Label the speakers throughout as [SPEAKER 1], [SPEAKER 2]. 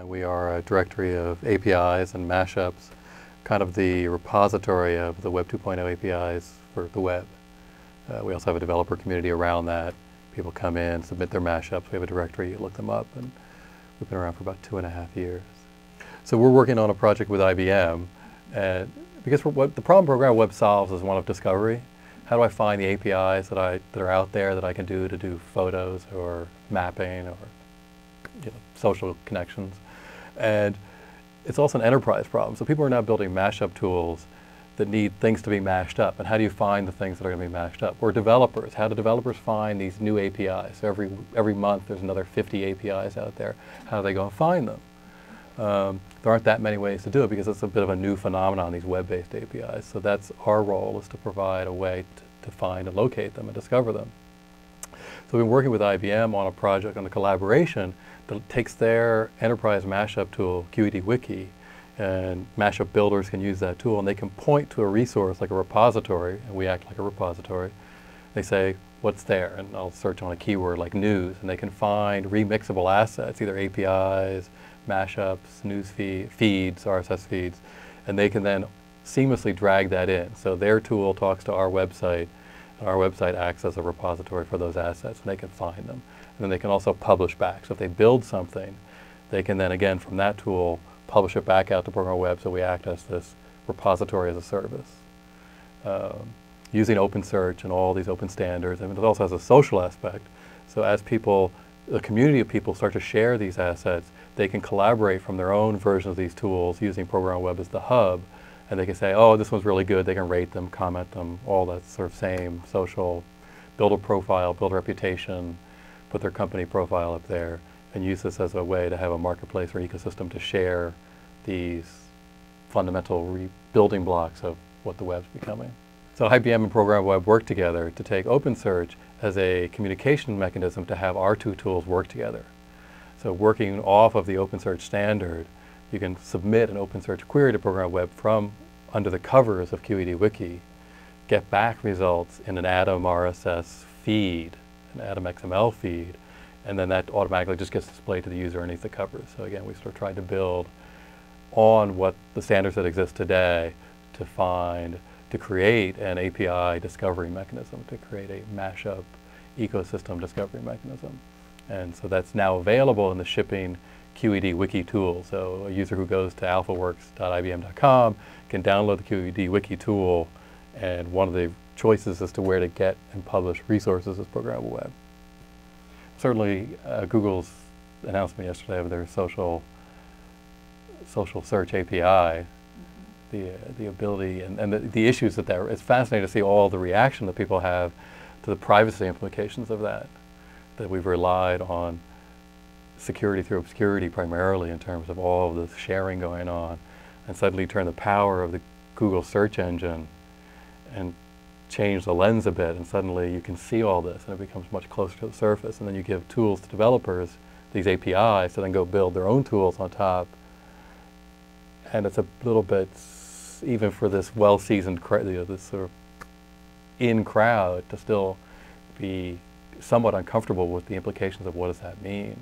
[SPEAKER 1] We are a directory of APIs and mashups, kind of the repository of the Web 2.0 APIs for the web. We also have a developer community around that. People come in, submit their mashups. We have a directory, you look them up, and we've been around for about 2.5 years. So we're working on a project with IBM, and because what the problem programmable web solves is one of discovery. How do I find the APIs that are out there that I can do to do photos or mapping or social connections? And it's also an enterprise problem. So people are now building mashup tools that need things to be mashed up. And how do you find the things that are going to be mashed up? Or developers, how do developers find these new APIs? So every month there's another 50 APIs out there. How do they go and find them? There aren't that many ways to do it because it's a bit of a new phenomenon, these web-based APIs. So that's our role, is to provide a way to find and locate them and discover them. So we've been working with IBM on a project, on a collaboration that takes their enterprise mashup tool, QED Wiki, and mashup builders can use that tool, and they can point to a resource like a repository, and we act like a repository. They say, what's there? And I'll search on a keyword like news, and they can find remixable assets, either APIs, mashups, news feeds, RSS feeds, and they can then seamlessly drag that in. So their tool talks to our website, and our website acts as a repository for those assets, and they can find them. And then they can also publish back. So if they build something, they can then, again, from that tool, publish it back out to programmable web, so we act as this repository as a service. Using OpenSearch and all these open standards, and it also has a social aspect. So as people, the community of people start to share these assets, they can collaborate from their own version of these tools using programmable web as the hub, and they can say, oh, this one's really good, they can rate them, comment them, all that sort of same social, build a profile, build a reputation, put their company profile up there, and use this as a way to have a marketplace or ecosystem to share these fundamental rebuilding blocks of what the web's becoming. So IBM and programmable web work together to take OpenSearch as a communication mechanism to have our two tools work together. So working off of the OpenSearch standard, you can submit an OpenSearch query to programmable web from under the covers of QED Wiki, get back results in an Atom RSS feed, an Atom XML feed, and then that automatically just gets displayed to the user underneath the covers. So again, we sort of tried to build on what the standards that exist today to create an API discovery mechanism, to create a mashup ecosystem discovery mechanism. And so that's now available in the shipping QED Wiki tool. So a user who goes to alphaworks.ibm.com can download the QED Wiki tool, and one of the choices as to where to get and publish resources is programmable web. Certainly, Google's announcement yesterday of their social search API, the ability and the issues that it's fascinating to see all the reaction that people have to the privacy implications of that we've relied on security through obscurity primarily in terms of all of the sharing going on, and suddenly turn the power of the Google search engine and change the lens a bit, and suddenly you can see all this and it becomes much closer to the surface, and then you give tools to developers, these APIs, to then go build their own tools on top. And it's a little bit, even for this well-seasoned, this sort of in crowd, to still be somewhat uncomfortable with the implications of what does that mean.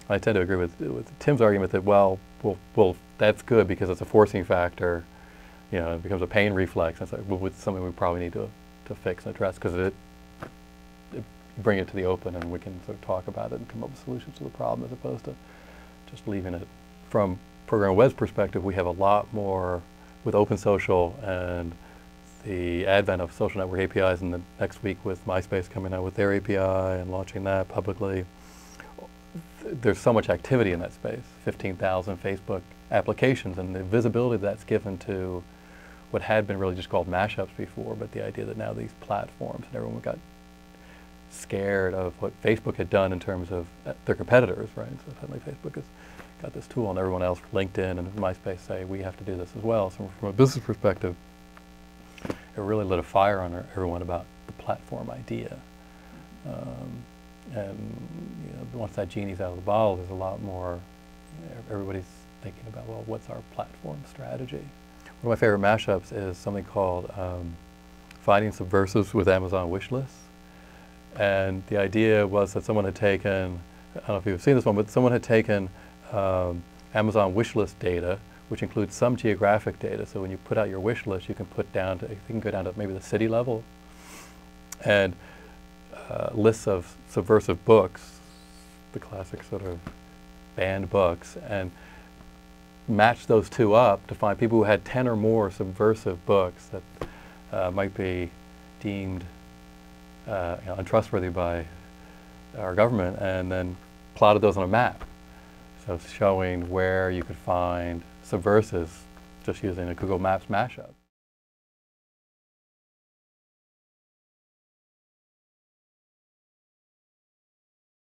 [SPEAKER 1] I tend to agree with Tim's argument that, well, that's good because it's a forcing factor. It becomes a pain reflex. It's like, well, it's something we probably need to fix and address, because it bring it to the open and we can sort of talk about it and come up with solutions to the problem, as opposed to just leaving it. From programmable web's perspective, we have a lot more with open social and the advent of social network APIs, and the next week with MySpace coming out with their API and launching that publicly. There's so much activity in that space, 15,000 Facebook applications, and the visibility that's given to what had been really just called mashups before, but the idea that now these platforms, and everyone got scared of what Facebook had done in terms of their competitors, right? So suddenly Facebook has got this tool, and everyone else, LinkedIn and MySpace, say we have to do this as well. So from a business perspective, it really lit a fire on everyone about the platform idea. And once that genie's out of the bottle, there's a lot more, everybody's thinking about, well, what's our platform strategy? One of my favorite mashups is something called Finding Subversives with Amazon Wish Lists. And the idea was that someone had taken, I don't know if you've seen this one, but someone had taken Amazon wish list data, which includes some geographic data. So when you put out your wish list, you can put down to, you can go down to maybe the city level, and lists of subversive books, the classic sort of banned books, and match those two up to find people who had 10 or more subversive books that might be deemed untrustworthy by our government, and then plotted those on a map. So showing where you could find subversives just using a Google Maps mashup.